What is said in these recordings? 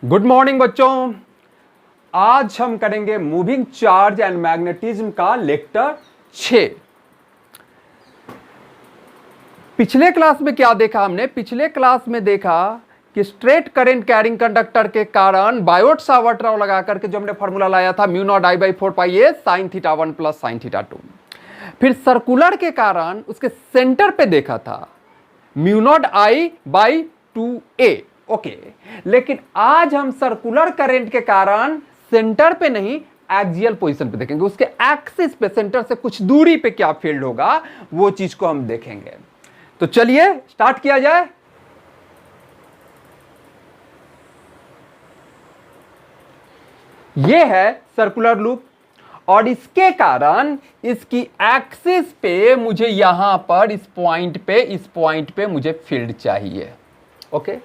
Good morning बच्चों। आज हम करेंगे मूविंग चार्ज एंड मैग्नेटिज्म का लेक्चर 6। पिछले क्लास में क्या देखा हमने? पिछले क्लास में देखा कि स्ट्रेट करंट कैरिंग कंडक्टर के कारण बायोट सावर्ट लॉ लगा करके जो हमने फॉर्मूला लाया था mu naught I by 4 pi A sine theta 1 plus sine theta 2। फिर सर्कुलर के कारण उसके सेंटर पे देखा था mu naught I by 2a। Okay, लेकिन आज हम सर्कुलर करंट के कारण सेंटर पे नहीं एक्सियल पोजीशन पे देखेंगे। उसके एक्सिस पे सेंटर से कुछ दूरी पे क्या फील्ड होगा वो चीज को हम देखेंगे। तो चलिए स्टार्ट किया जाए। ये है सर्कुलर लूप और इसके कारण इसकी एक्सिस पे मुझे यहां पर इस पॉइंट पे मुझे फील्ड चाहिए। ओके,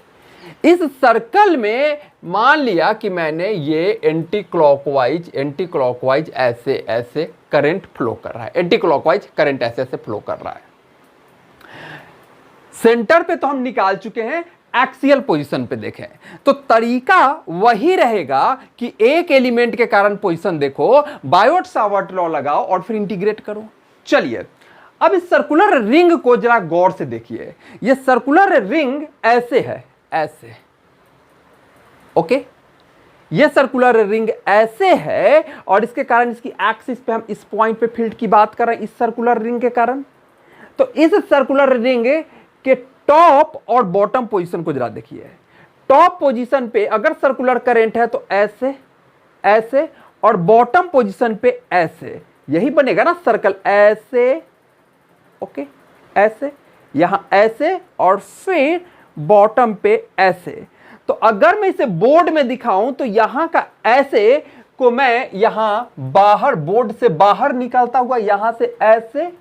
इस सर्कल में मान लिया कि मैंने ये एंटी क्लॉकवाइज ऐसे करंट फ्लो कर रहा है। एंटी क्लॉकवाइज करंट ऐसे फ्लो कर रहा है। सेंटर पे तो हम निकाल चुके हैं, एक्सियल पोजीशन पे देखें तो तरीका वही रहेगा कि एक एलिमेंट के कारण पोजीशन देखो, बायोट सावर्ट लॉ लगाओ और फिर इंटीग्रेट करो। चलिए अब इस सर्कुलर रिंग को जरा गौर से देखिए। ये सर्कुलर रिंग ऐसे है, ऐसे। ओके, ये सर्कुलर रिंग ऐसे है और इसके कारण इसकी एक्सिस पे हम इस पॉइंट पे फील्ड की बात कर रहे हैं इस सर्कुलर रिंग के कारण। तो इस सर्कुलर रिंग के टॉप और बॉटम पोजीशन को जरा देखिए। टॉप पोजीशन पे अगर सर्कुलर करंट है तो ऐसे और बॉटम पोजीशन पे ऐसे, यही बनेगा ना सर्कल ऐसे। ओके, ऐसे, यहां ऐसे और फिर बॉटम पे ऐसे। तो अगर मैं इसे बोर्ड में दिखाऊं तो यहां का ऐसे को मैं यहां बाहर, बोर्ड से बाहर निकलता हुआ यहां से ऐसे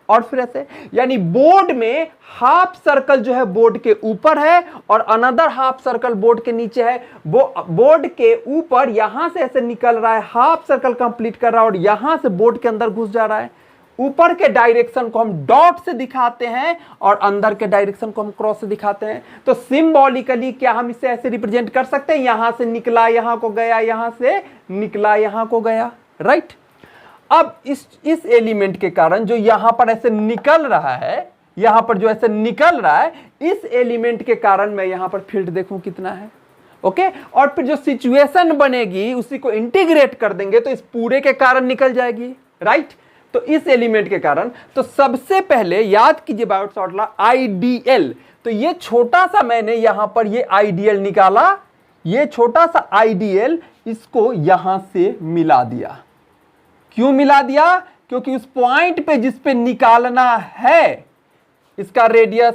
और फिर ऐसे, यानी बोर्ड में हाफ सर्कल जो है बोर्ड के ऊपर है और अनदर हाफ सर्कल बोर्ड के नीचे है। वो बोर्ड के ऊपर यहां से ऐसे निकल रहा है, हाफ सर्कल कंप्लीट कर रहा है और यहां से बोर्ड के अंदर घुस जा रहा है। ऊपर के डायरेक्शन को हम डॉट से दिखाते हैं और अंदर के डायरेक्शन को हम क्रॉस से दिखाते हैं। तो सिंबॉलिकली क्या हम इसे ऐसे रिप्रेजेंट कर सकते हैं? यहां से निकला यहां को गया, यहां से निकला यहां को गया, राइट। अब इस एलिमेंट के कारण जो यहां पर ऐसे निकल रहा है, यहां पर जो ऐसे निकल रहा है, इस एलिमेंट के कारण मैं यहां पर फील्ड देखूं कितना है। ओके, और फिर जो सिचुएशन बनेगी उसी को इंटीग्रेट कर देंगे तो इस पूरे के कारण निकल जाएगी, राइट। तो इस एलिमेंट के कारण तो सबसे पहले याद कीजिए बायोट सावर्ट लॉ आईडीएल। तो ये छोटा सा मैंने यहां पर ये आईडीएल निकाला, ये छोटा सा आईडीएल इसको यहां से मिला दिया। क्यों मिला दिया? क्योंकि उस पॉइंट पे जिस पे निकालना है इसका रेडियस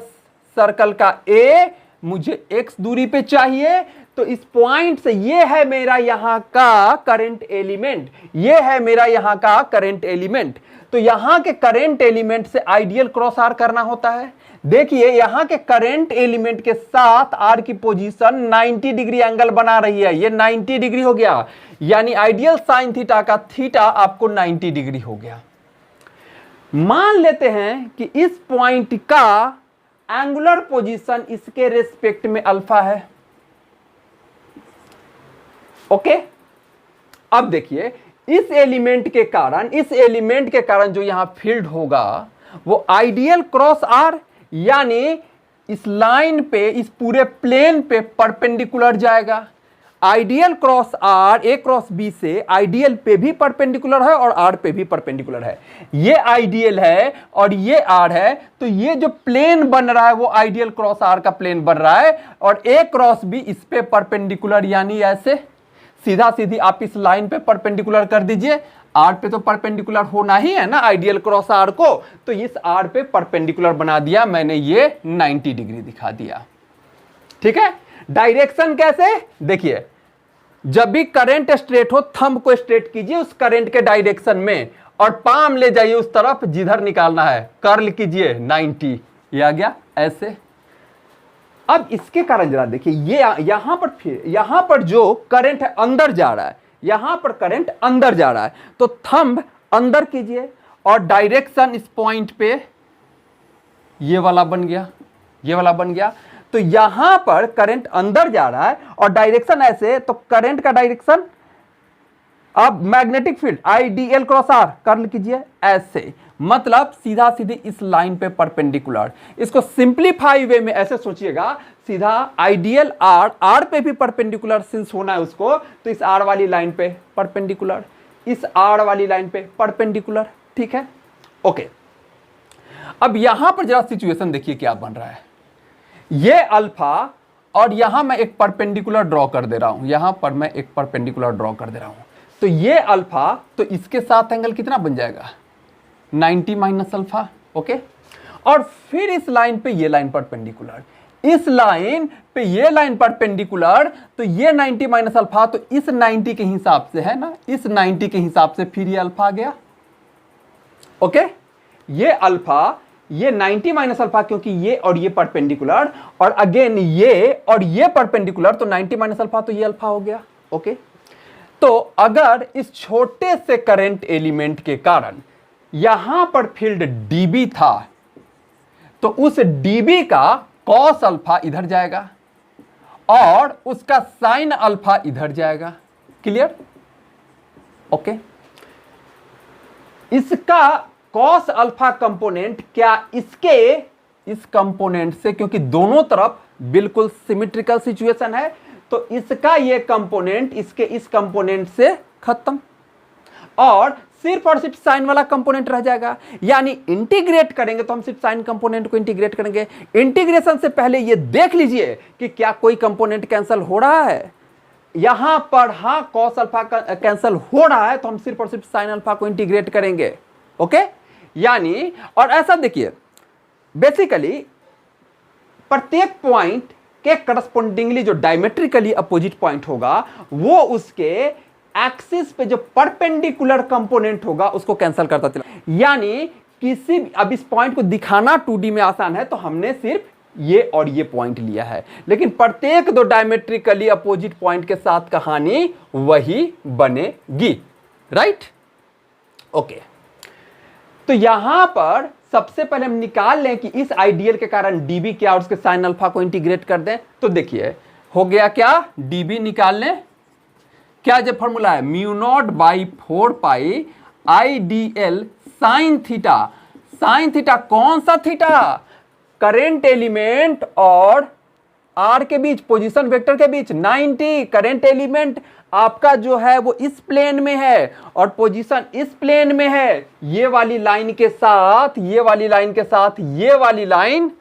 सर्कल का ए मुझे x दूरी पे चाहिए। तो इस पॉइंट से ये है मेरा यहां का करंट एलिमेंट, ये है मेरा यहां का करंट एलिमेंट। तो यहां के करंट एलिमेंट से आइडियल क्रॉस आर करना होता है। देखिए यहां के करंट एलिमेंट के साथ आर की पोजीशन 90 डिग्री एंगल बना रही है। ये 90 डिग्री हो गया, यानी आइडियल साइन थीटा का थीटा आपको 90 डिग्री हो गया। मान लेते हैं कि इस पॉइंट का एंगुलर पोजीशन इसके रेस्पेक्ट में अल्फा है। ओके, अब देखिए इस एलिमेंट के कारण जो यहां फील्ड होगा वो आइडियल क्रॉस आर, यानी इस लाइन पे, इस पूरे प्लेन पे परपेंडिकुलर जाएगा। Ideal cross R A cross B से आइडियल पे भी परपेंडिकुलर है और आर पे भी परपेंडिकुलर है। ये आइडियल है और ये आर है, तो ये जो प्लेन बन रहा है वो आइडियल क्रॉस आर का प्लेन बन रहा है और ए क्रॉस बी इस पे परपेंडिकुलर, यानी ऐसे सीधा सीधी आप इस लाइन पे परपेंडिकुलर कर दीजिए। आर पे तो परपेंडिकुलर होना ही है ना आइडियल क्रॉस आर को, तो इस आर पे परपेंडिकुलर बना दिया मैंने, ये 90 डिग्री दिखा दिया। ठीक है, डायरेक्शन कैसे? देखिए जब भी करंट स्ट्रेट हो थंब को स्ट्रेट कीजिए उस करंट के डायरेक्शन में और पाम ले जाइए उस तरफ जिधर निकालना है, कर्ल कीजिए 90, ये आ गया ऐसे। अब इसके कारण जरा देखिए, ये यहां पर जो करंट है अंदर जा रहा है, यहां पर करंट अंदर जा रहा है, तो थंब अंदर कीजिए और डायरेक्शन इस पॉइंट पे ये वाला बन गया, ये वाला बन गया। तो यहां पर करंट अंदर जा रहा है और डायरेक्शन ऐसे, तो करंट का डायरेक्शन अब magnetic field IDL cross R curl कीजिए ऐसे, मतलब सीधा सीधी इस लाइन पे परपेंडिकुलर। इसको सिंपलीफाई वे में ऐसे सोचिएगा, सीधा आईडीएल आर पे भी परपेंडिकुलर सिंस होना है उसको, तो इस आर वाली लाइन पे परपेंडिकुलर, इस आर वाली लाइन पे परपेंडिकुलर। ठीक है, ओके। अब यहां पर जरा सिचुएशन देखिए क्या बन रहा है। ये अल्फा और यहां मैं एक परपेंडिकुलर ड्रॉ कर दे रहा हूं, यहां पर मैं एक परपेंडिकुलर ड्रॉ कर दे रहा हूं, तो ये अल्फा, तो इसके साथ एंगल कितना बन जाएगा 90 माइनस अल्फा। ओके, और फिर इस लाइन पे ये लाइन परपेंडिकुलर, इस लाइन पे ये लाइन परपेंडिकुलर, तो ये 90 माइनस अल्फा, तो इस 90 के हिसाब से है ना, इस 90 के हिसाब से फिर ये अल्फा आ गया। ओके, ये अल्फा, ये 90 माइनस अल्फा, क्योंकि ये और ये परपेंडिकुलर, और अगेन ये और ये परपेंडिकुलर, तो 90 माइनस अल्फा, तो ये अल्फा हो गया। ओके, तो अगर इस छोटे से करंट एलिमेंट के कारण यहां पर फील्ड डीबी था, तो उस डीबी का कॉस अल्फा इधर जाएगा और उसका साइन अल्फा इधर जाएगा। क्लियर? ओके, इसका कॉस अल्फा कंपोनेंट क्या इसके इस कंपोनेंट से, क्योंकि दोनों तरफ बिल्कुल सिमेट्रिकल सिचुएशन है, तो इसका ये कंपोनेंट इसके इस कंपोनेंट से खत्म और सिर्फ और सिर्फ साइन वाला कंपोनेंट रह जाएगा। यानी इंटीग्रेट करेंगे तो हम सिर्फ साइन कंपोनेंट को इंटीग्रेट करेंगे। इंटीग्रेशन से पहले ये देख लीजिए कि क्या कोई कंपोनेंट कैंसिल हो रहा है। यहां पर हां कॉस अल्फा कैंसिल हो रहा है, तो हम सिर्फ और सिर्फ साइन अल्फा को इंटीग्रेट करेंगे। ओके, यानी और ऐसा देखिए, बेसिकली प्रत्येक पॉइंट के करस्पॉन्डिंगली जो डायमेट्रिकली अपोजिट पॉइंट होगा, वो उसके एक्सिस पे जो परपेंडिकुलर कंपोनेंट होगा उसको कैंसिल करता चला। यानी किसी, अब इस पॉइंट को दिखाना 2D में आसान है, तो हमने सिर्फ ये और ये पॉइंट लिया है, लेकिन प्रत्येक दो डायमेट्रिकली अपोजिट पॉइंट के साथ कहानी वही बनेगी। राइट? ओके, तो यहां पर सबसे पहले हम निकाल लें कि इस आइडियल के कारण डीबी क्या और उसके साइन अल्फा को इंटीग्रेट कर दें। तो देखिए हो गया क्या, डीबी निकाल लें, क्या जो फॉर्मूला है mu naught by 4 pi I D L sine theta. Sine theta कौन सा थीटा? करेंट एलिमेंट और आर के बीच, पोजीशन वेक्टर के बीच 90। करेंट एलिमेंट आपका जो है वो इस प्लेन में है और पोजीशन इस प्लेन में है। ये वाली लाइन के साथ, ये वाली लाइन के साथ, ये वाली लाइन,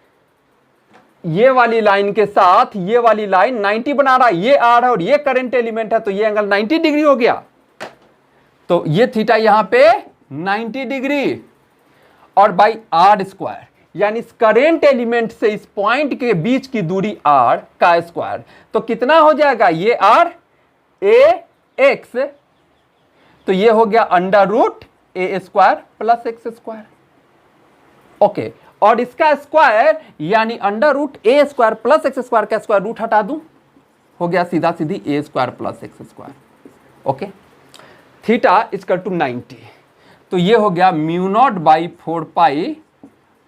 ये वाली लाइन के साथ ये वाली लाइन 90 बना रहा है। ये आर है और ये करंट एलिमेंट है, तो ये एंगल 90 डिग्री हो गया। तो ये थीटा यहां पे 90 डिग्री और बाई आर स्क्वायर, यानी इस करंट एलिमेंट से इस पॉइंट के बीच की दूरी आर का स्क्वायर। तो कितना हो जाएगा, ये आर ए एक्स, तो ये हो गया under root a square plus x square. Okay, और इसका स्क्वायर यानी under root a square plus x square का स्क्वायर रूट हटा दूं, हो गया सीधा सीधी a square plus x square. Okay, theta equal to 90, तो ये हो गया mu naught by 4 pi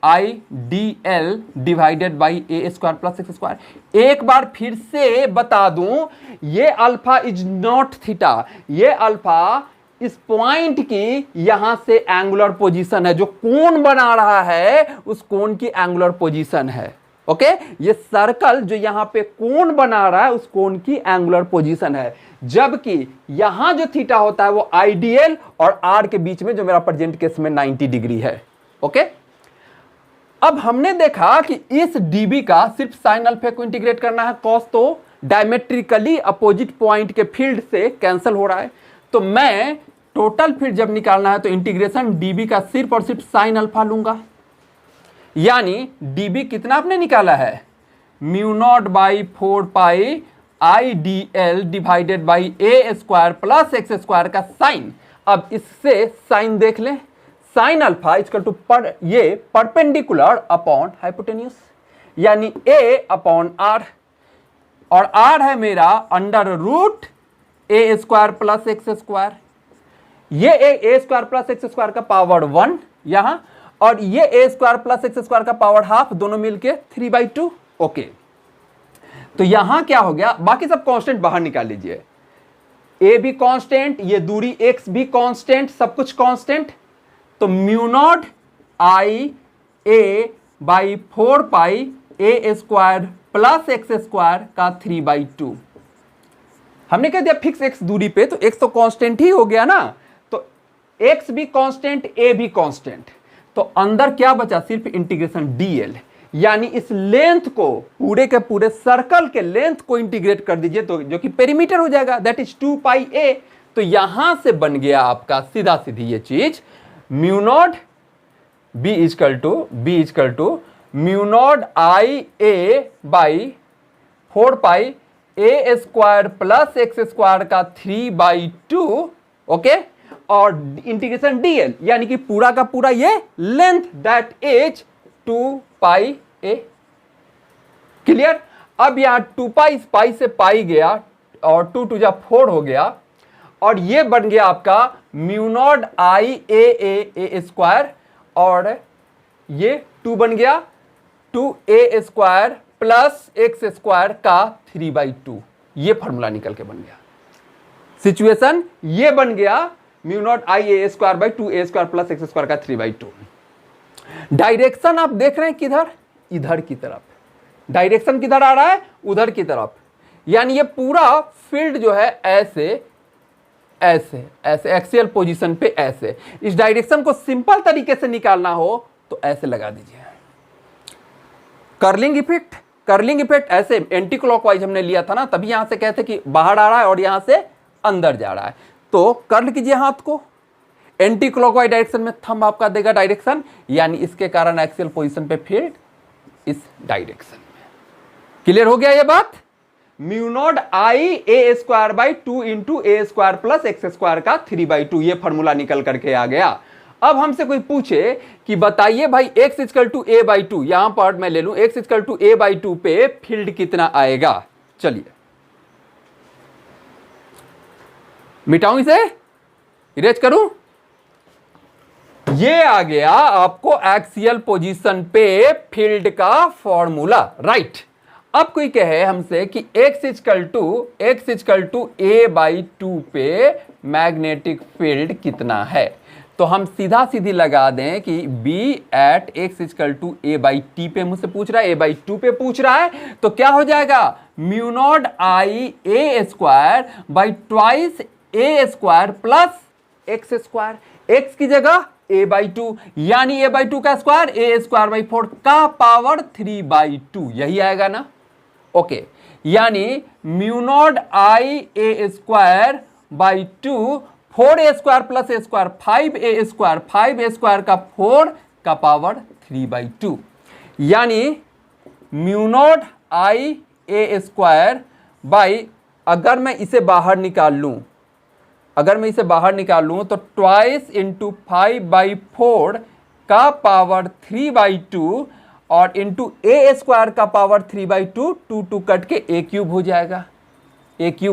I D L divided by a square plus x square. एक बार फिर से बता दूं, ये अल्फा इज नॉट थीटा, ये अल्फा इस पॉइंट की यहां से एंगुलर पोजीशन है, जो कोण बना रहा है उस कोण की एंगुलर पोजीशन है। ओके, ये सर्कल जो यहां पे कोण बना रहा है उस कोण की एंगुलर पोजीशन है, जबकि यहां जो थीटा होता है वो आईडीएल और आर के बीच में, जो मेरा प्रेजेंट केस में 90 डिग्री है। ओके, अब हमने देखा कि इस डीबी का सिर्फ साइन अल्फा को इंटीग्रेट करना है, कॉस तो डायमेट्रिकली अपोजिट पॉइंट के फील्ड से कैंसिल हो रहा है। तो मैं टोटल फील्ड जब निकालना है तो इंटीग्रेशन डीबी का सिर्फ और सिर्फ साइन अल्फा लूंगा, यानी डीबी कितना आपने निकाला है, mu naught by 4 pi I D L divided by a square plus x square का साइन। अब इससे साइन देख लें, साइन अल्फा इक्वल टू पर ये परपेंडिकुलर अपॉन हाइपोटेन्यूस, यानी ए अपॉन आर, और आर है मेरा under root a square plus x square. ये ए स्क्वायर प्लस एक्स स्क्वायर का पावर 1 यहां, और ये ए स्क्वायर प्लस एक्स स्क्वायर का पावर हाफ, दोनों मिलके 3/2। ओके, तो यहां क्या हो गया, बाकी सब कांस्टेंट बाहर निकाल लीजिए, ए भी कांस्टेंट, ये दूरी एक्स भी कांस्टेंट, सब कुछ कांस्टेंट। तो mu naught I A by 4 pi A square plus x square का 3/2। हमने कह दिया फिक्स एक्स दूरी पे, तो एक्स तो कांस्टेंट ही हो गया ना, तो एक्स भी कांस्टेंट, ए भी कांस्टेंट, तो अंदर क्या बचा, सिर्फ इंटीग्रेशन डीएल, यानी इस लेंथ को, पूरे के पूरे सर्कल के लेंथ को इंटीग्रेट कर दीजिए, तो जो कि पेरीमीटर हो जाएगा, दैट इज 2 पाई ए। तो यहां से बन गया आपका सीधा सीधी ये चीज, mu naught B equal to mu naught I A by 4 pi A square plus x square का 3/2, ओके, और इंटीग्रेशन डीएल, यानी कि पूरा का पूरा ये length, that is 2 pi A. Clear. अब यहां 2 पाई से पाई गया और 2 2 4 हो गया, और ये बन गया आपका mu naught I A square, और ये 2 बन गया 2a square plus x square का 3/2। ये फॉर्मूला निकल के बन गया, सिचुएशन ये बन गया, mu naught I A square by 2a square plus x square का 3/2। डायरेक्शन आप देख रहे हैं किधर, इधर की तरफ, डायरेक्शन किधर आ रहा है, उधर की तरफ, यानी ये पूरा फील्ड जो है ऐसे ऐसे ऐसे एक्सियल पोजीशन पे ऐसे। इस डायरेक्शन को सिंपल तरीके से निकालना हो तो ऐसे लगा दीजिए, कर्लिंग इफेक्ट ऐसे एंटी क्लॉकवाइज हमने लिया था ना, तभी यहां से कहते कि बाहर आ रहा है और यहां से अंदर जा रहा है, तो कर्ल कीजिए हाथ को, एंटी क्लॉकवाइज डायरेक्शन में थंब आपका देगा डायरेक्शन, यानी इसके कारण एक्सियल पोजीशन पे फील्ड इस डायरेक्शन में। क्लियर हो गया ये बात। Mu naught I A square by 2 into A square plus x square का 3/2, ये फॉर्मूला निकल करके आ गया। अब हमसे कोई पूछे कि बताइए भाई x इक्वल टू a/2, यहां पर मैं ले लूं x इक्वल टू a/2 पे फील्ड कितना आएगा, चलिए मिटाऊं इसे, इरेज करूं, ये आ गया आपको एक्सियल पोजीशन पे फील्ड का फॉर्मूला, राइट। अब कोई कहे हमसे कि x इक्वल टू a/2 पे मैग्नेटिक फील्ड कितना है, तो हम सीधा सीधी लगा दें कि b at x equal to a/t पे मुझसे पूछ रहा है, a/2 पे पूछ रहा है, तो क्या हो जाएगा, mu naught I A square by twice A square plus x square, x की जगह a/2, यानी a/2 का स्क्वायर a स्क्वायर बाई 4 का पावर 3/2, यही आएगा ना, ओके। यानी mu naught I A square by 2 4a square plus A square 5a square का 4 का पावर 3/2, यानी mu naught I A square by, अगर मैं इसे बाहर निकाल लूं तो ट्वाइस इंटू 5/4 का पावर 3/2 और इंटू ए स्क्वायर का पावर 3/2, 2 कट के a क्यूब हो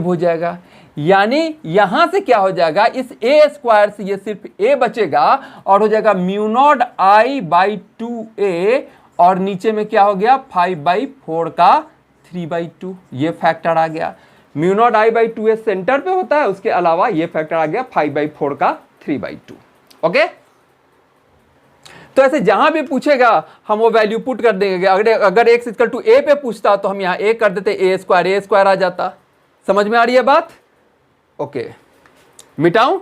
जाएगा, यानी यहां से क्या हो जाएगा, इस a स्क्वायर से ये सिर्फ a बचेगा और हो जाएगा mu naught I by 2a, और नीचे में क्या हो गया 5/4 का 3/2, ये फैक्टर आ गया। Mu naught I by 2a centre पे होता है, उसके अलावा ये फैक्टर आ गया 5/4 का 3/2, ओके। तो ऐसे जहां भी पूछेगा हम वो वैल्यू पुट कर देंगे, अगर x इक्वल टू a पे पूछता तो हम यहां a कर देते, a स्क्वायर आ जाता। समझ में आ रही है बात, ओके। मिटाऊं,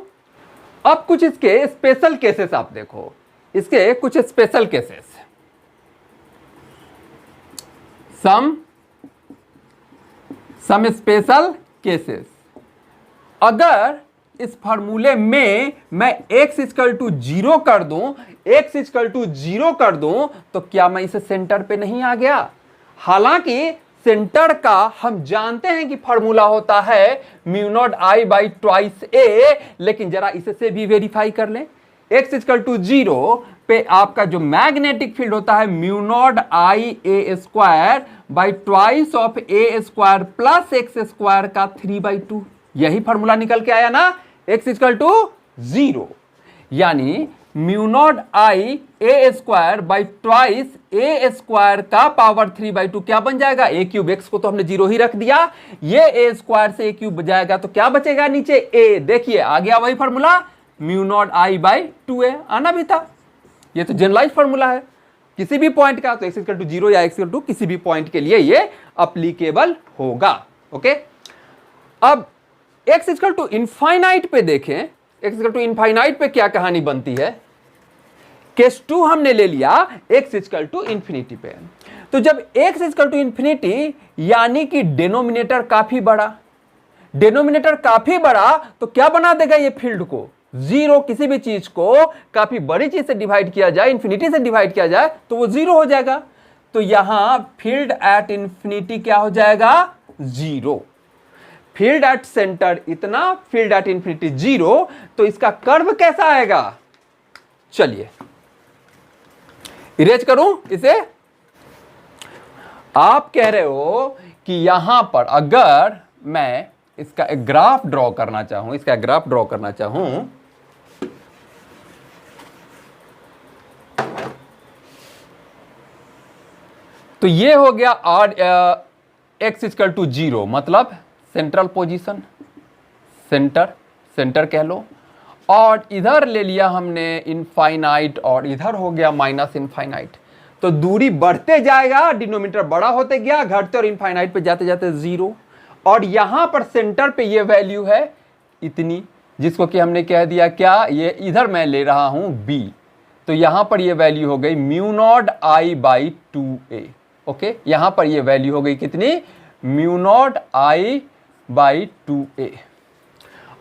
अब कुछ इसके स्पेशल केसेस आप देखो, इसके कुछ special cases, some special cases. अगर इस फार्मूले में मैं x इक्वल टू 0 कर दूं, तो क्या मैं इसे सेंटर पे नहीं आ गया? हालांकि सेंटर का हम जानते हैं कि फॉर्मूला होता है mu naught I by twice a, लेकिन जरा इसे से भी वेरीफाई कर लें। x इक्वल टू 0 पे आपका जो मैग्नेटिक फील्ड होता है mu naught I A square by twice of A square plus x square का 3/2, यही फॉर्मूला निकल के आया ना, x इक्वल टू 0, यानी mu naught I A square by twice A square का पावर 3/2 क्या बन जाएगा, ए क्यूब। एक्स को तो हमने जीरो ही रख दिया, ये ए स्क्वायर से ए क्यूब जाएगा तो क्या बचेगा नीचे ए। देखिए आ गया वही formula, mu naught I by 2a आना भी था। ये तो जनरलाइज फॉर्मूला है किसी भी पॉइंट का, तो x इक्वल टू 0 या x इक्वल टू किसी भी पॉइंट के लिए ये अप्लीकेबल होगा। ओके, अब x इक्वल टू इनफाइनाइट पे देखें, x इक्वल टू इनफाइनाइट पे क्या कहानी बनती है। केस 2 हमने ले लिया x इक्वल टू इंफिनिटी पे, तो जब x इक्वल टू इंफिनिटी यानी कि डिनोमिनेटर काफी बड़ा, डिनोमिनेटर काफी बड़ा तो क्या बना देगा ये फील्ड को जीरो। किसी भी चीज को काफी बड़ी चीज से डिवाइड किया जाए, इंफिनिटी से डिवाइड किया जाए तो वो जीरो हो जाएगा। तो यहां फील्ड एट इंफिनिटी क्या हो जाएगा, जीरो। फील्ड एट सेंटर इतना, फील्ड एट इंफिनिटी जीरो, तो इसका कर्व कैसा आएगा। चलिए इरेज करूं इसे। आप कह रहे हो कि यहां पर अगर मैं इसका एक ग्राफ ड्रॉ करना चाहूं, इसका ग्राफ ड्रॉ करना चाहूं, तो ये हो गया आर एक्स इक्वल टू 0, मतलब सेंट्रल पोजीशन, सेंटर कह लो। और इधर ले लिया हमने इनफाइनाइट और इधर हो गया माइनस इनफाइनाइट। तो दूरी बढ़ते जाएगा, डिनोमिनेटर बड़ा होते गया, घटते और इनफाइनाइट पे जाते जाते 0। और यहां पर सेंटर पे ये वैल्यू है इतनी, जिसको कि हमने कह दिया क्या, ये इधर मैं ले रहा हूं b, तो यहां पर ये वैल्यू हो गई mu naught I by 2a। Okay, यहां पर ये वैल्यू हो गई कितनी, mu naught I by 2a।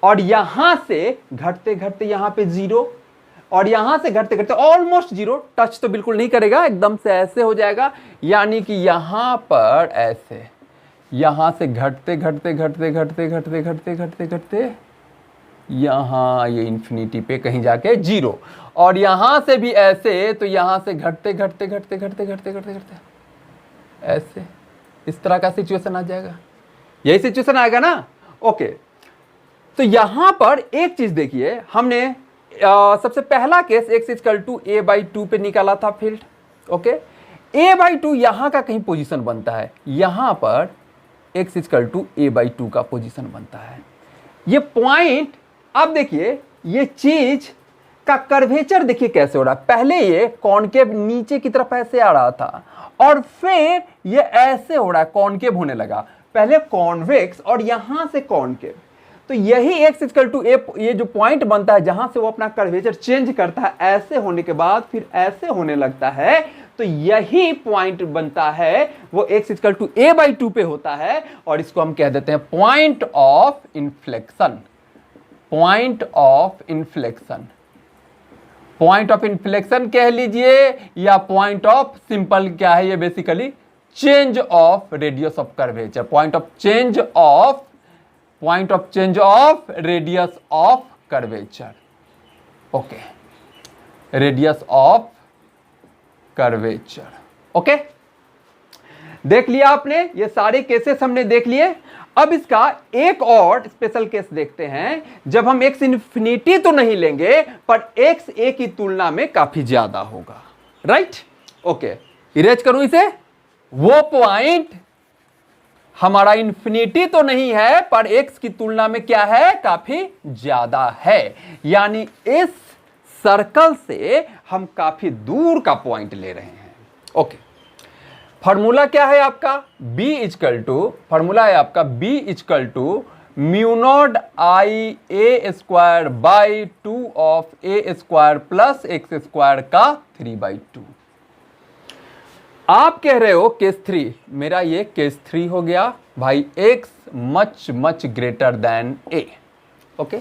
और यहां से घटते घटते यहां पे 0, और यहां से घटते घटते ऑलमोस्ट 0, टच तो बिल्कुल नहीं करेगा, एकदम से ऐसे हो जाएगा, यानी कि यहां पर ऐसे, यहां से घटते घटते घटते घटते घटते घटते घटते घटते यहां ये इंफिनिटी पे कहीं जाके 0, और यहां से भी ऐसे, तो यहां से घटते घटते घटते घटते घटते घटते घटते ऐसे, इस तरह का सिचुएशन आ जाएगा। यही सिचुएशन आएगा ना। ओके, तो यहां पर एक चीज देखिए, हमने सबसे पहला case x equal to a by 2 पे निकाला था फील्ड। ओके, a बाई 2 यहां का कहीं पोजीशन बनता है, यहां पर x equal to a by 2 का पोजीशन बनता है। ये पॉइंट, अब देखिए ये चीज का कर्वेचर देखिए कैसे हो रहा है। पहले ये कॉनकेव नीचे की तरफ ऐसे आ रहा था, और फिर ये ऐसे हो रहा है, कॉनकेव होने लगा। पहले कॉन्वेक्स और यहां से कॉनकेव। तो यही x इक्वल टू a, ये जो पॉइंट बनता है जहां से वो अपना कर्वेचर चेंज करता है, ऐसे होने के बाद फिर ऐसे होने लगता है, तो यही पॉइंट बनता है, वो x equal to a by 2 पे होता है, और इसको हम कह देते हैं point of inflection. Point of inflection, point of inflection कह लीजिए, या पॉइंट ऑफ सिंपल क्या है ये, basically change of radius of curvature, point of change of radius of curvature. Okay, radius of curvature. Okay, देख लिया आपने, ये सारे केसेस हमने देख लिए। अब इसका एक और स्पेशल केस देखते हैं, जब हम x इंफिनिटी तो नहीं लेंगे, पर x a की तुलना में काफी ज्यादा होगा। राइट, ओके, इरेज करूं इसे। वो पॉइंट हमारा इंफिनिटी तो नहीं है, पर x की तुलना में क्या है, काफी ज्यादा है, यानी इस सर्कल से हम काफी दूर का पॉइंट ले रहे हैं। ओके, फॉर्मूला क्या है आपका, b इक्वल टू, फॉर्मूला है आपका b equal to mu naught I A square by 2 of A square plus x square का 3/2। आप कह रहे हो केस 3, मेरा ये केस 3 हो गया भाई, x much much greater than a। Okay,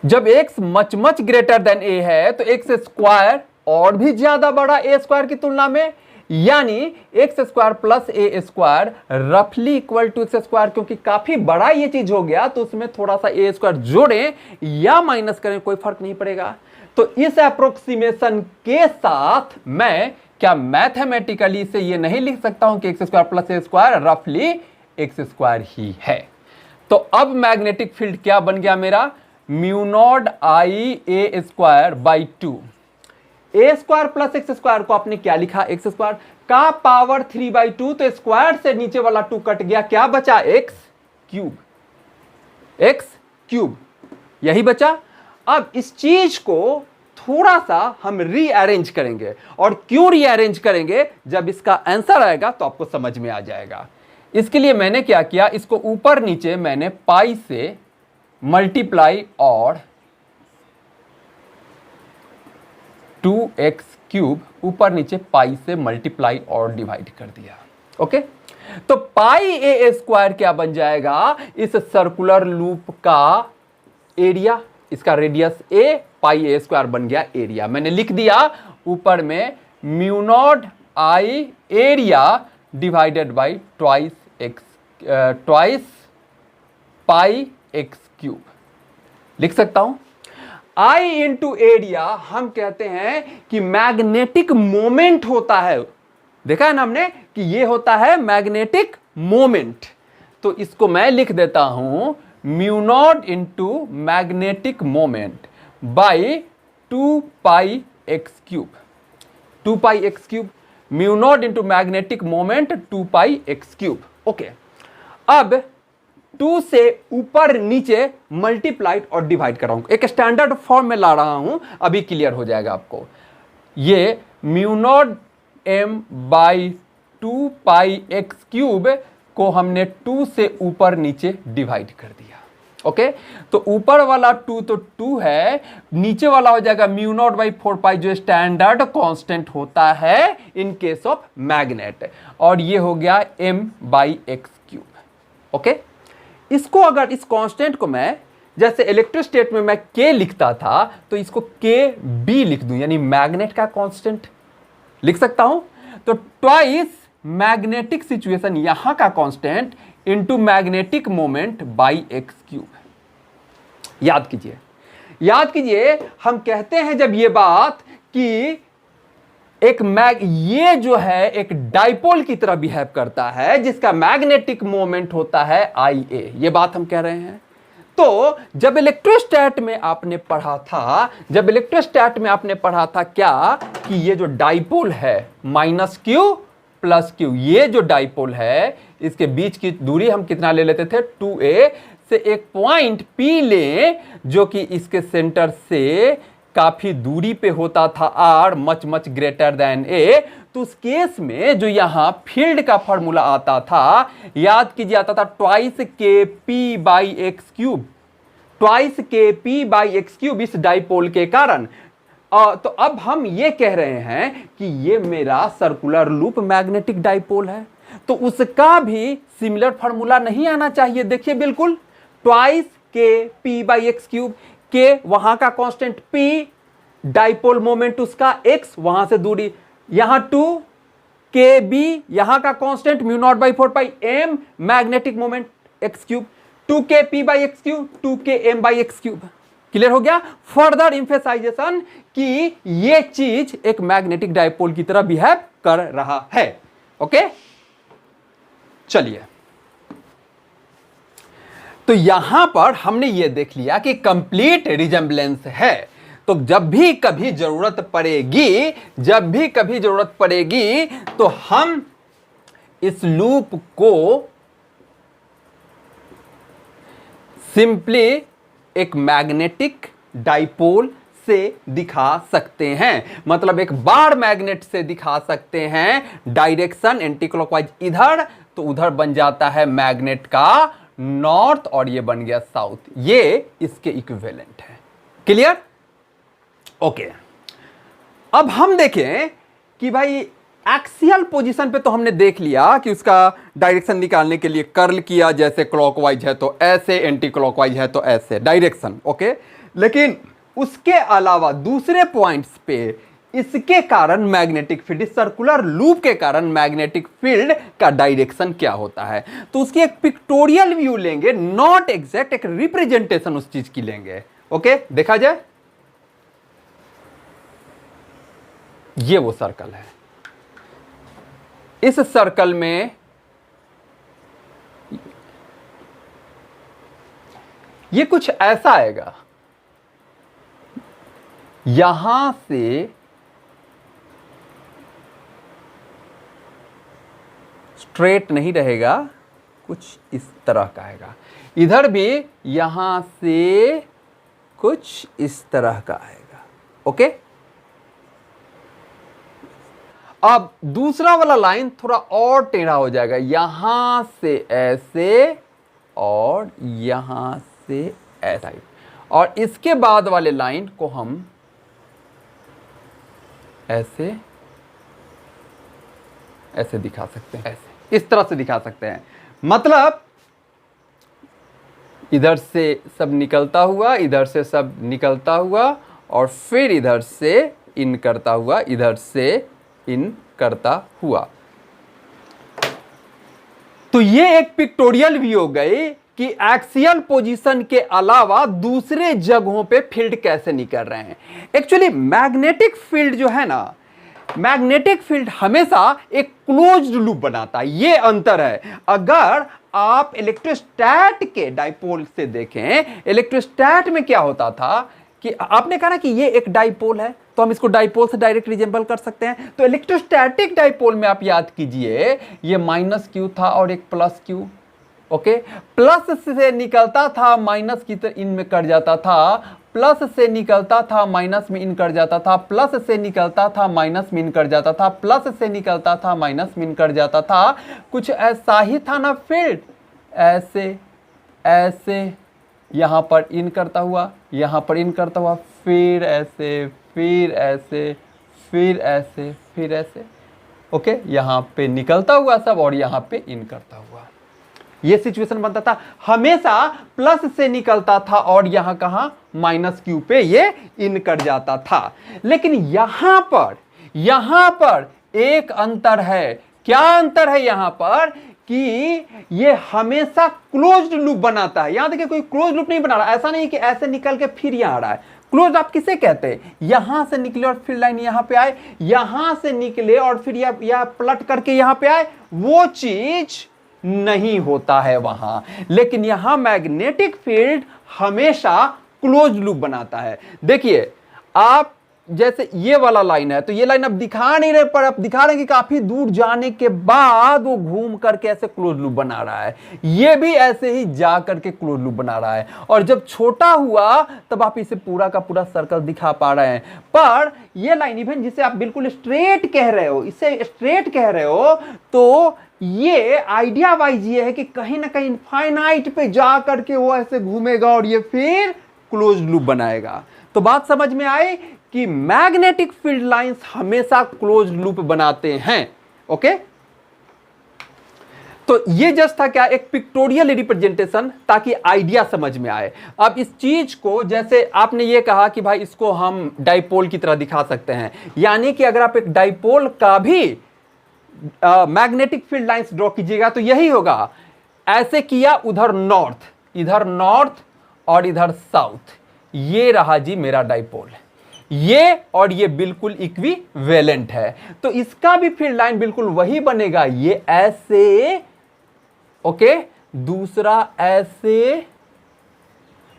जब x much much greater than a है, तो x स्क्वायर और भी ज्यादा बड़ा a स्क्वायर की तुलना में, यानी एक्स स्क्वायर प्लस ए स्क्वायर रफली इक्वल टू एक्स स्क्वायर, क्योंकि काफी बड़ा ये चीज हो गया, तो उसमें थोड़ा सा ए स्क्वायर जोड़ें या माइनस करें कोई फर्क नहीं पड़ेगा। तो इस अप्रोक्सीमेशन के साथ मैं क्या मैथमेटिकली से ये नहीं लिख सकता हूं कि एक्स स्क्वायर प्लस ए स्क्वायर रफली एक्स स्क्वायर ही है। तो अब मैग्नेटिक फील्ड क्या बन गया मेरा, mu naught I A square by 2। A square plus x square को आपने क्या लिखा, एक्स स्क्वायर का पावर 3/2, तो स्क्वायर से नीचे वाला 2 कट गया, क्या बचा, एक्स क्यूब, एक्स क्यूब, यही बचा। अब इस चीज को थोड़ा सा हम रीअरेंज करेंगे, और क्यों रीअरेंज करेंगे, जब इसका आंसर आएगा तो आपको समझ में आ जाएगा। इसके लिए मैंने क्या किया, इसको ऊपर नीचे मैंने पाई से मल्टीप्लाई और 2x क्यूब ऊपर नीचे पाई से मल्टीप्लाई और डिवाइड कर दिया। ओके, तो पाई ए स्क्वायर क्या बन जाएगा, इस सर्कुलर लूप का एरिया, इसका radius A, pi A square बन गया एरिया। मैंने लिख दिया ऊपर में mu naught eye area divided by twice x, twice pi X cube लिख सकता हूं। आई इंटू एरिया हम कहते हैं कि मैग्नेटिक मोमेंट होता है, देखा है ना हमने कि ये होता है मैग्नेटिक मोमेंट। तो इसको मैं लिख देता हूं mu naught into magnetic moment by 2 pi X cube, 2 pi X cube, mu naught into magnetic moment 2 pi X cube. Okay, अब 2 से ऊपर नीचे मल्टीप्लाइड और डिवाइड कर रहा हूं, एक स्टैंडर्ड फॉर्म में ला रहा हूं, अभी क्लियर हो जाएगा आपको। ये mu naught M by 2 pi X cube को हमने 2 से ऊपर नीचे डिवाइड कर दिया। ओके, तो ऊपर वाला 2 तो 2 है, नीचे वाला हो जाएगा म्यू नॉट बाई 4 पाई जो स्टैंडर्ड कांस्टेंट होता है इन केस ऑफ मैग्नेट, और ये हो गया m by x cube. Okay, इसको अगर इस कांस्टेंट को मैं जैसे इलेक्ट्रोस्टेट में मैं k लिखता था तो इसको kb लिख दूं, यानी मैग्नेट का कांस्टेंट लिख सकता हूं। तो ट्वाइस मैग्नेटिक सिचुएशन यहां का constant into magnetic moment by x cube. याद कीजिए, याद कीजिए, हम कहते हैं जब ये बात कि ये जो है एक डाइपोल की तरह बिहेव करता है जिसका मैग्नेटिक मोमेंट होता है आई ए, ये बात हम कह रहे हैं। तो जब इलेक्ट्रोस्टैट में आपने पढ़ा था, जब इलेक्ट्रोस्टैट में आपने पढ़ा था क्या कि ये जो डाइपोल है माइनस क्यू प्लस क्यू, ये जो डाइपोल है इसके बीच की दूरी हम कितना ले लेते थे, 2a से एक पॉइंट P लें जो कि इसके सेंटर से काफी दूरी पे होता था r much much greater than a। तो उस केस में जो यहां फील्ड का फॉर्मूला आता था, याद कीजिए, आता था ट्वाइस के P by x cube, twice के पी बाई एक्स क्यूब इस डाइपोल के कारण। तो अब हम ये कह रहे हैं कि ये मेरा सर्कुलर लूप मैग्नेटिक डाइपोल है, तो उसका भी सिमिलर फॉर्मूला नहीं आना चाहिए। देखिए बिल्कुल, ट्वाइस के पी बाई एक्स क्यूब, के वहां का कांस्टेंट p, डाइपोल मोमेंट उसका x, वहां से दूरी, यहां 2 के बी, यहां का constant mu naught by 4 pi m, magnetic moment x cube, 2 के p बाई एक्स क्यूब, 2 के m by x cube. Clear हो गया? फर्दर इंफेसाइजेशन कि ये चीज एक मैग्नेटिक डाइपोल की तरह बिहेव कर रहा है। ओके, चलिए, तो यहां पर हमने ये देख लिया कि कंप्लीट रिजेम्बलेंस है। तो जब भी कभी जरूरत पड़ेगी, जब भी कभी जरूरत पड़ेगी तो हम इस लूप को सिंपली एक मैग्नेटिक डाइपोल से दिखा सकते हैं, मतलब एक बार मैग्नेट से दिखा सकते हैं। डायरेक्शन एंटी क्लॉकवाइज इधर, तो उधर बन जाता है मैग्नेट का नॉर्थ और ये बन गया साउथ, ये इसके इक्विवेलेंट है। क्लियर? ओके, अब हम देखें कि भाई एक्सियल पोजीशन पे तो हमने देख लिया कि उसका डायरेक्शन निकालने के लिए कर्ल किया, जैसे क्लॉकवाइज है तो ऐसे, एंटी क्लॉकवाइज है तो ऐसे डायरेक्शन। ओके, लेकिन उसके अलावा दूसरे पॉइंट्स पे इसके कारण मैग्नेटिक फील्ड, सर्कुलर लूप के कारण मैग्नेटिक फील्ड का डायरेक्शन क्या होता है, तो उसकी एक पिक्टोरियल व्यू लेंगे, नॉट एग्जैक्ट, एक रिप्रेजेंटेशन उस चीज की लेंगे। ओके, देखा जाए, ये वो सर्कल है। इस सर्कल में ये कुछ ऐसा आएगा। यहां से स्ट्रेट नहीं रहेगा, कुछ इस तरह का आएगा। इधर भी यहां से कुछ इस तरह का आएगा। ओके, अब दूसरा वाला लाइन थोड़ा और टेढ़ा हो जाएगा, यहां से ऐसे और यहां से ऐसा, और इसके बाद वाले लाइन को हम ऐसे ऐसे दिखा सकते हैं, ऐसे इस तरह से दिखा सकते हैं। मतलब इधर से सब निकलता हुआ, इधर से सब निकलता हुआ, और फिर इधर से इन करता हुआ, इधर से इन करता हुआ। तो ये एक पिक्टोरियल भी हो गई कि एक्सियल पोजीशन के अलावा दूसरे जगहों पे फील्ड कैसे निकल रहे हैं। एक्चुअली मैग्नेटिक फील्ड जो है ना, मैग्नेटिक फील्ड हमेशा एक क्लोज्ड लूप बनाता है, ये अंतर है। अगर आप इलेक्ट्रोस्टैट के डाइपोल से देखें, इलेक्ट्रोस्टैट में क्या होता था कि आपने कहा ना कि ये एक डाइपोल है, तो हम इसको डाइपोल से डायरेक्ट रिजेंबल कर सकते हैं। तो इलेक्ट्रोस्टैटिक डाइपोल में आप याद कीजिए, ये माइनस क्यू था और एक प्लस क्यू। ओके, प्लस से निकलता था माइनस की तरह इन में कट जाता था, प्लस से निकलता था माइनस में इन कट जाता था, प्लस से निकलता था माइनस में इन कट जाता था, प्लस से निकलता था माइनस में इन कट जाता था। कुछ ऐसा ही था ना फील्ड, ऐसे ऐसे यहां पर इन करता हुआ, यहां पर इन करता हुआ, फिर ऐसे, फिर ऐसे, फिर ऐसे, फिर ऐसे। ओके, यहां पे निकलता हुआ सब और यहां पे इन करता हुआ, ये सिचुएशन बनता था। हमेशा प्लस से निकलता था और यहां कहां माइनस क्यू पे ये इन कर जाता था। लेकिन यहां पर एक अंतर है। क्या अंतर है यहां पर कि ये हमेशा क्लोज्ड लूप बनाता है। यहां देखिए कोई क्लोज्ड लूप नहीं बना रहा, ऐसा नहीं कि ऐसे निकल के फिर यहां आ रहा है। क्लोज आप किसे कहते हैं? यहां से निकले और फिर लाइन यहां पे आए, यहां से निकले और फिर या पलट करके यहां पे आए, वो चीज नहीं होता है वहां। लेकिन यहां मैग्नेटिक फील्ड हमेशा क्लोज लूप बनाता है। देखिए आप जैसे ये वाला लाइन है, तो ये लाइन अब दिखा नहीं रहे, पर अब दिखा रहे हैं कि काफी दूर जाने के बाद वो घूम करके ऐसे क्लोज लूप बना रहा है। ये भी ऐसे ही जा करके क्लोज लूप बना रहा है, और जब छोटा हुआ तब आप इसे पूरा का पूरा सर्कल दिखा पा रहे हैं। पर ये लाइन इवन जिसे आप बिल्कुल स्ट्रेट कह रहे हो, इसे स्ट्रेट कह रहे हो, तो ये आइडिया वाइज ये है कि कहीं ना कहीं इनफाइनाइट पे जा करके वो ऐसे घूमेगा और ये फिर क्लोज लूप बनाएगा। तो बात समझ में आई कि मैग्नेटिक फील्ड लाइंस हमेशा क्लोज लूप बनाते हैं। ओके, तो ये जस्ट था क्या, एक पिक्टोरियल रिप्रेजेंटेशन, ताकि आइडिया समझ में आए। अब इस चीज को, जैसे आपने ये कहा कि भाई इसको हम डाइपोल की तरह दिखा सकते हैं, यानी कि अगर आप एक डाइपोल का भी मैग्नेटिक फील्ड लाइंस ड्रॉ कीजिएगा तो यही होगा। ऐसे किया, उधर नॉर्थ, इधर नॉर्थ और इधर साउथ, ये रहा जी मेरा डाइपोल। ये और ये बिल्कुल इक्विवेलेंट है, तो इसका भी फील्ड लाइन बिल्कुल वही बनेगा। ये ऐसे, ओके, दूसरा ऐसे,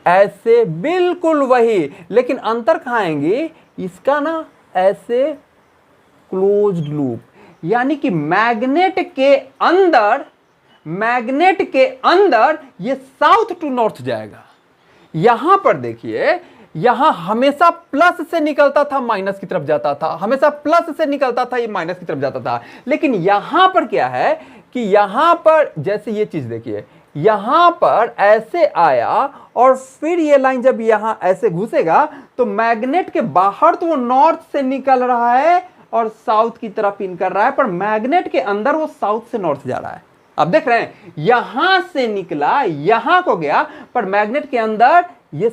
ऐसे, बिल्कुल वही। लेकिन अंतर कहां आएंगे, इसका ना ऐसे क्लोज्ड लूप, यानी कि मैग्नेट के अंदर ये साउथ टू नॉर्थ जाएगा। यहां पर देखिए, यहां हमेशा प्लस से निकलता था माइनस की तरफ जाता था, हमेशा प्लस से निकलता था ये माइनस की तरफ जाता था। लेकिन यहां पर क्या है कि यहां पर जैसे ये चीज देखिए, यहां पर ऐसे आया और फिर ये लाइन जब यहां ऐसे घुसेगा तो मैग्नेट के बाहर तो वो नॉर्थ से निकल रहा है और साउथ की तरफ इन कर रहा है, पर मैग्नेट के अंदर वो साउथ से नॉर्थ जा रहा है। आप देख रहे हैं, यहां से निकला यहां को गया, पर मैग्नेट के अंदर ये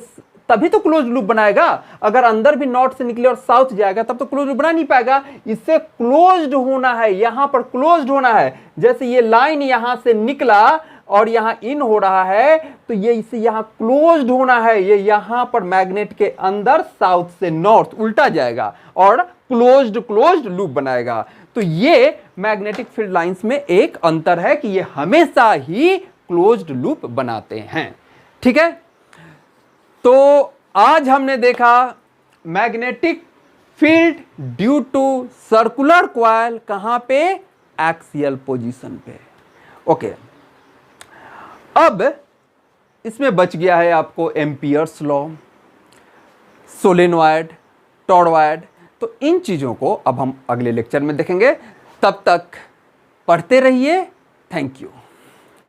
तभी तो क्लोज लूप बनाएगा। अगर अंदर भी नॉर्थ से निकले और साउथ जाएगा तब तो क्लोज लूप बना नहीं पाएगा। इससे क्लोज्ड होना है, यहां पर क्लोज्ड होना है। जैसे ये लाइन यहां से निकला और यहां इन हो रहा है, तो ये इसे यहां क्लोज्ड होना है। ये यहां पर मैग्नेट के अंदर साउथ से नॉर्थ उल्टा जाएगा और क्लोज्ड लूप बनाएगा। तो ये मैग्नेटिक फील्ड लाइंस में एक अंतर है कि ये हमेशा ही क्लोज्ड लूप बनाते हैं। ठीक है, तो आज हमने देखा magnetic field due to circular coil कहां पे, एक्सियल पोजीशन पे। ओके, अब इसमें बच गया है आपको एम्पियर्स लॉ, सोलेनॉइड, टॉरॉयड। तो इन चीजों को अब हम अगले लेक्चर में देखेंगे। तब तक पढ़ते रहिए। Thank you.